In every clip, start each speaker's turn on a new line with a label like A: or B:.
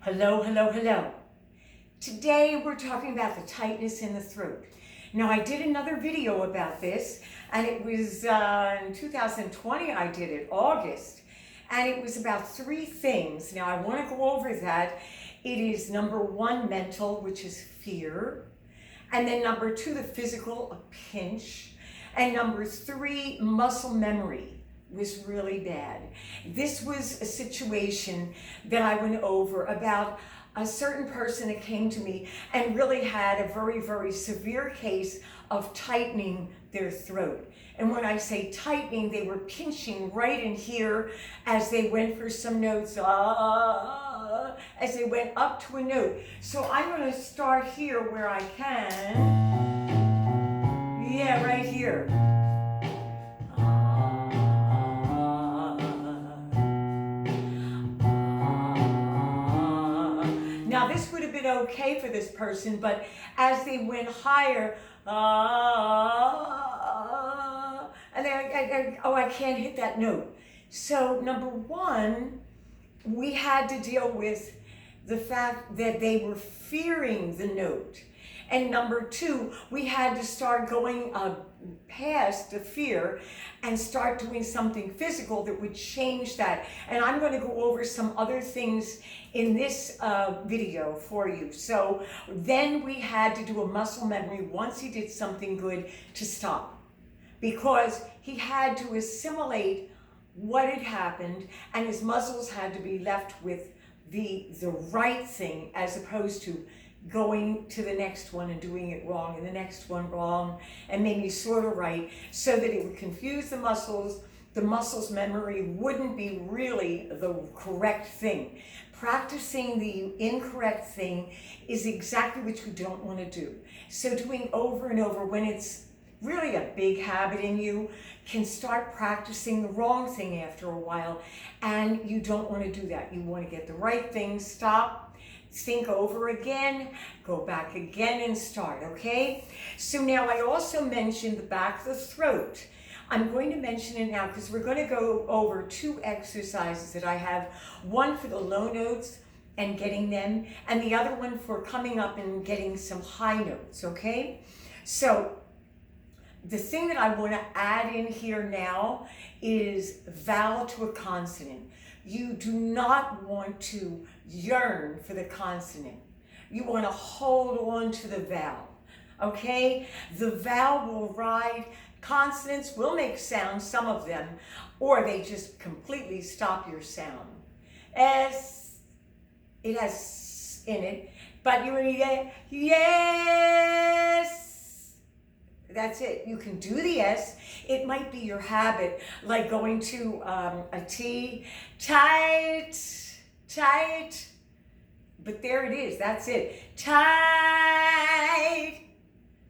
A: Hello, hello, hello. Today we're talking about the tightness in the throat. Now I did another video about this and it was in 2020 I did it, August. And it was about 3 things. Now I want to go over that. It is number 1, mental, which is fear. And then number 2, the physical, a pinch. And number 3, muscle memory was really bad. This was a situation that I went over about a certain person that came to me and really had a very, very severe case of tightening their throat. And when I say tightening, they were pinching right in here as they went for some notes, as they went up to a note. So I'm going to start here where I can. Yeah, right here. Now this would have been okay for this person, but as they went higher, and then I can't hit that note. So number 1, we had to deal with the fact that they were fearing the note. And number 2, we had to start going past the fear and start doing something physical that would change that. And I'm going to go over some other things in this video for you. So then we had to do a muscle memory once he did something good to stop, because he had to assimilate what had happened and his muscles had to be left with the right thing, as opposed to going to the next one and doing it wrong and the next one wrong and maybe sort of right, so that it would confuse the muscles. The muscles' memory wouldn't be really the correct thing. Practicing the incorrect thing is exactly what you don't want to do. So doing over and over when it's really a big habit in you can start practicing the wrong thing after a while, and you don't want to do that. You want to get the right thing, stop, think over again, go back again and start, okay? So now I also mentioned the back of the throat. I'm going to mention it now because we're going to go over 2 exercises that I have. One for the low notes and getting them, and the other one for coming up and getting some high notes, okay? So the thing that I want to add in here now is vowel to a consonant. You do not want to yearn for the consonant. You want to hold on to the vowel, okay? The vowel will ride. Consonants will make sounds, some of them, or they just completely stop your sound. S, it has S in it, but you want to yes. That's it. You can do the S. It might be your habit, like going to a T, tight, tight. But there it is. That's it. Tight.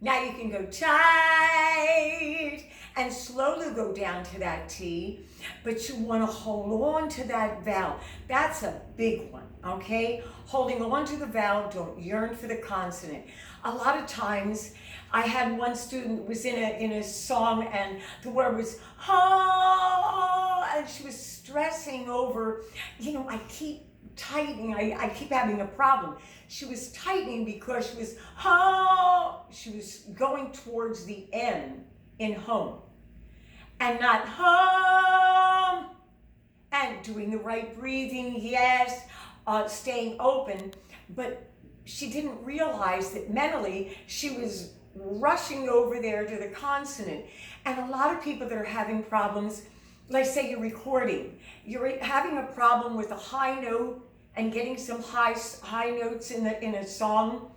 A: Now you can go tight and slowly go down to that T, but you want to hold on to that vowel. That's a big one, okay? Holding on to the vowel, don't yearn for the consonant. A lot of times, I had one student who was in a song and the word was ha, and she was stressing over, I keep tightening, I keep having a problem. She was tightening because she was she was going towards the N in home and not home, and doing the right breathing, yes, staying open, but she didn't realize that mentally she was rushing over there to the consonant. And a lot of people that are having problems, like say you're recording, you're having a problem with a high note and getting some high notes in a song,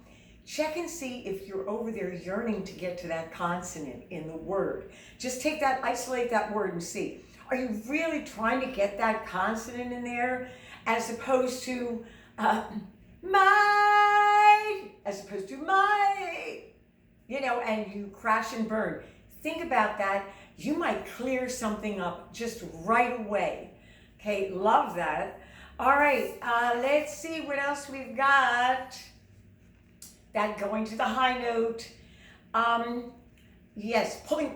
A: check and see if you're over there yearning to get to that consonant in the word. Just take that, isolate that word and see. Are you really trying to get that consonant in there, as opposed to my, as opposed to my, and you crash and burn. Think about that. You might clear something up just right away. Okay, love that. All right, let's see what else we've got. That going to the high note. Yes, pulling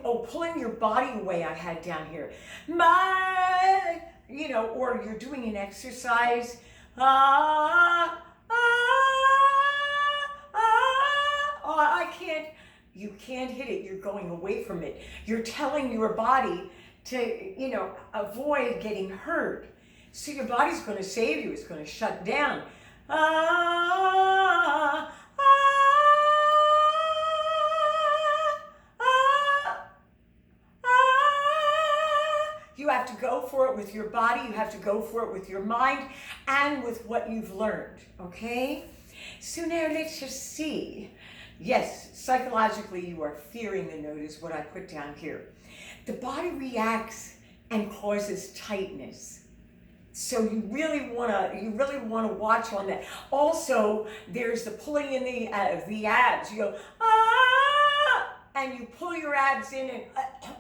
A: your body away I had down here. My, or you're doing an exercise. can't hit it, you're going away from it. You're telling your body to, avoid getting hurt. So your body's going to save you. It's going to shut down. Ah, ah, ah, ah. You have to go for it with your body. You have to go for it with your mind and with what you've learned, okay? So now let's just see. Yes, psychologically you are fearing the note is what I put down here. The body reacts and causes tightness. So you really want to watch on that. Also, there's the pulling in the abs. You go, ah, and you pull your abs in, and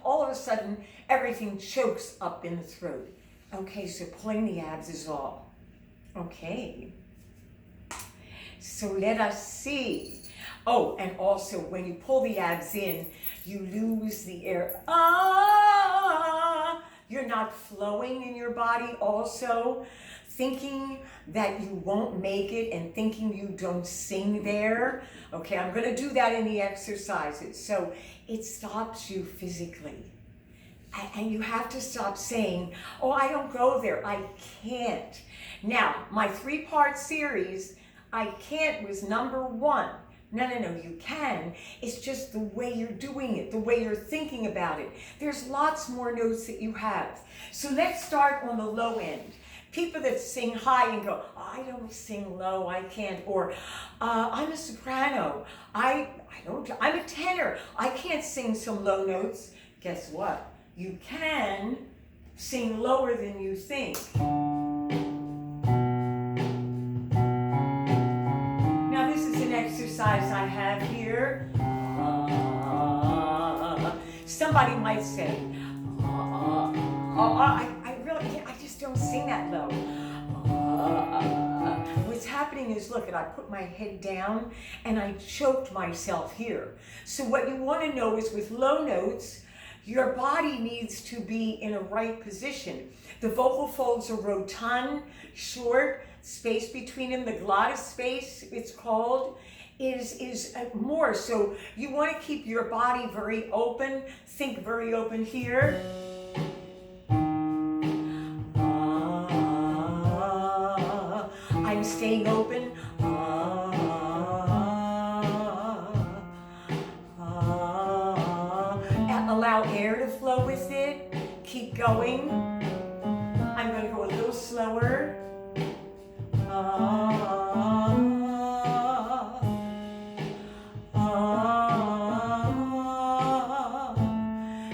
A: all of a sudden everything chokes up in the throat. Okay, so pulling the abs is all. Okay. So let us see. Oh, and also when you pull the abs in, you lose the air. Ah! You're not flowing in your body also. Thinking that you won't make it and thinking you don't sing there. Okay, I'm going to do that in the exercises. So it stops you physically. And you have to stop saying, oh, I don't go there. I can't. Now, my 3-part series, I can't was number 1. No, you can. It's just the way you're doing it, the way you're thinking about it. There's lots more notes that you have. So let's start on the low end. People that sing high and go, oh, I don't sing low, I can't. Or I'm a soprano, I'm a tenor, I can't sing some low notes. Guess what? You can sing lower than you think. Exercise I have here. Somebody might say, I just don't sing that low. What's happening is, look, I put my head down and I choked myself here. So what you want to know is with low notes, your body needs to be in a right position. The vocal folds are rotund, short, space between them, the glottis space, it's called, is more. So you want to keep your body very open. Think very open here. I'm staying open. Allow air to flow with it. Keep going. I'm going to go a little slower.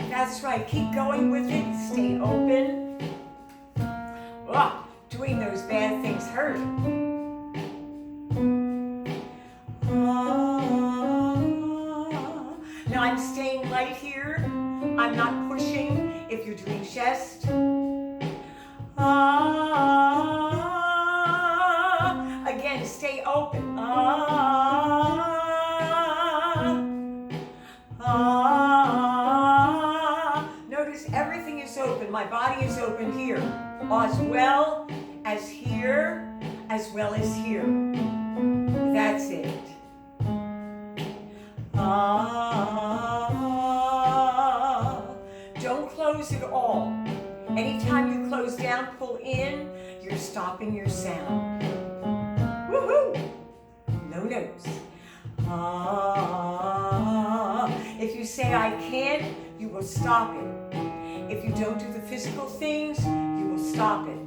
A: That's right. Keep going with it. Stay open. Oh, doing those bad things hurt. Now I'm staying light here. I'm not pushing if you're doing chest. Again, stay open. Notice everything is open. My body is open here, as well as here, as well as here. That's it. Don't close at all. Anytime you close down, pull in, you're stopping your sound. Woohoo! No notes. If you say I can't, you will stop it. If you don't do the physical things, you will stop it.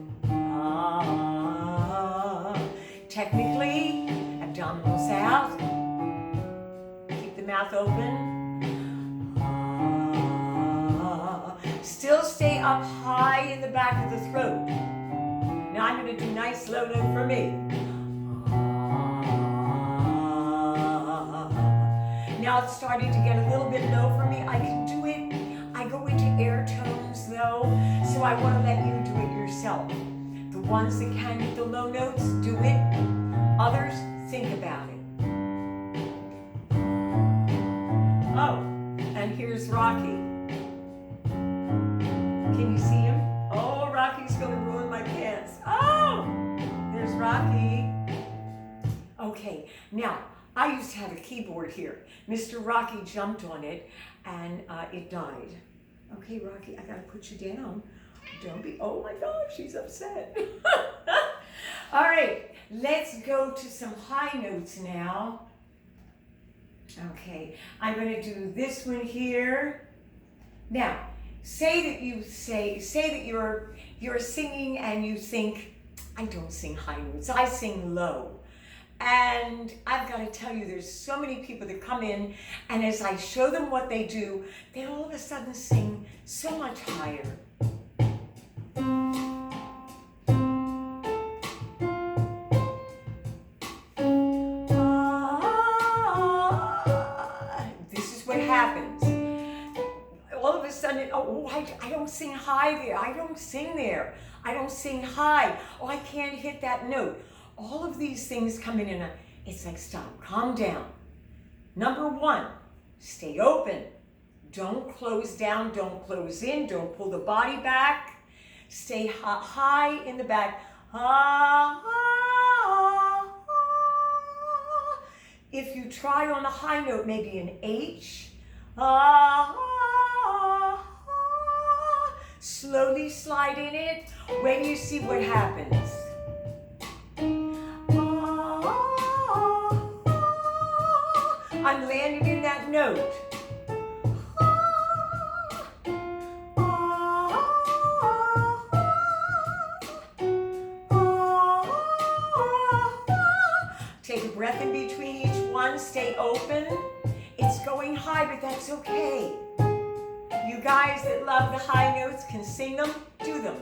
A: Technically, abdominals out. Keep the mouth open. Still stay up high in the back of the throat. Now I'm going to do nice low note for me. Now it's starting to get a little bit low for me. I can do it. I go into air tones though, so I want to let you do it yourself. The ones that can hit the low notes, do it. Others, think about it. Oh, and here's Rocky. Can you see him? Oh, Rocky's going to ruin my pants. Oh, there's Rocky. Okay, now I used to have a keyboard here. Mr. Rocky jumped on it and it died. Okay, Rocky, I gotta put you down. Don't be, oh my gosh, she's upset. All right, let's go to some high notes now. Okay, I'm gonna do this one here. Now, say that you're singing and you think, I don't sing high notes, I sing low. And I've got to tell you, there's so many people that come in, and as I show them what they do, they all of a sudden sing so much higher. This is what happens. All of a sudden, oh, I don't sing high there. I don't sing there. I don't sing high. Oh, I can't hit that note. All of these things come in and it's like, stop, calm down. Number one, stay open. Don't close down, don't close in, don't pull the body back. Stay high in the back. If you try on a high note, maybe an H. Slowly slide in it. When you see what happens. I'm landing in that note. Take a breath in between each one. Stay open. It's going high, but that's okay. You guys that love the high notes can sing them, do them.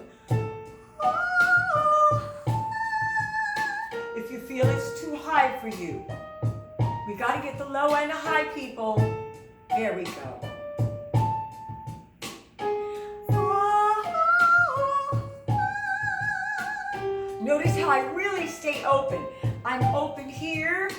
A: If you feel it's too high for you, we got to get the low and the high, people. There we go. Notice how I really stay open. I'm open here.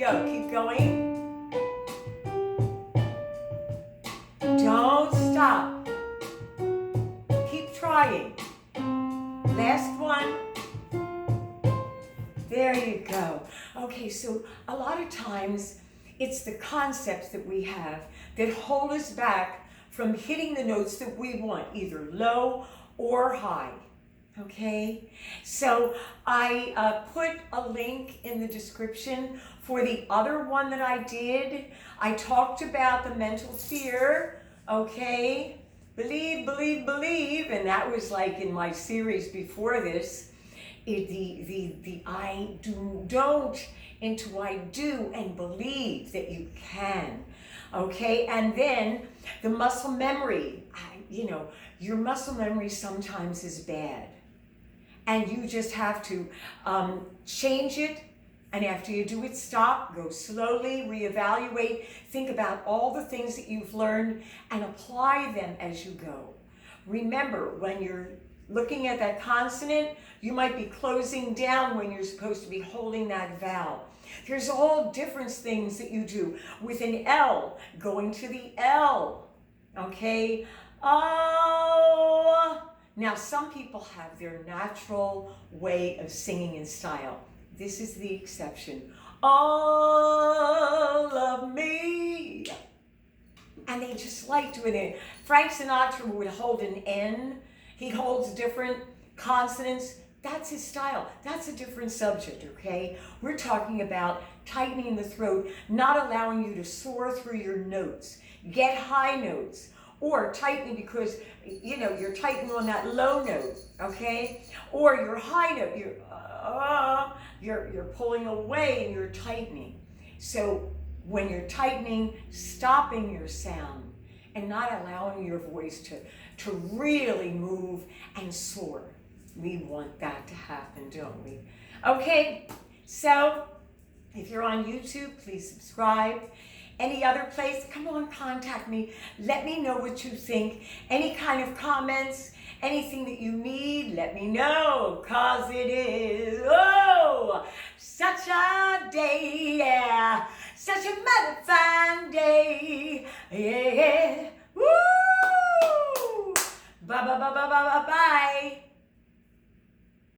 A: Keep going. Don't stop. Keep trying. Last one. There you go. Okay, so a lot of times it's the concepts that we have that hold us back from hitting the notes that we want, either low or high. Okay, so I put a link in the description for the other one that I did. I talked about the mental fear, okay? Believe, believe, believe, and that was like in my series before this. The I don't into I do and believe that you can, okay? And then the muscle memory, your muscle memory sometimes is bad. And you just have to change it. And after you do it, stop, go slowly, reevaluate, think about all the things that you've learned and apply them as you go. Remember, when you're looking at that consonant, you might be closing down when you're supposed to be holding that vowel. There's all different things that you do. With an L, going to the L, okay? Oh. Now, some people have their natural way of singing and style. This is the exception. All of me. And they just like doing it. Frank Sinatra would hold an N. He holds different consonants. That's his style. That's a different subject, okay? We're talking about tightening the throat, not allowing you to soar through your notes. Get high notes. Or tightening because, you're tightening on that low note, okay? Or your high note, you're pulling away and you're tightening. So when you're tightening, stopping your sound and not allowing your voice to really move and soar. We want that to happen, don't we? Okay, so if you're on YouTube, please subscribe. Any other place, come on, contact me. Let me know what you think. Any kind of comments, anything that you need, let me know, 'cause it is, such a day, yeah. Such a mighty fine day, yeah. Woo! Bye, bye, bye, bye, bye, bye, bye.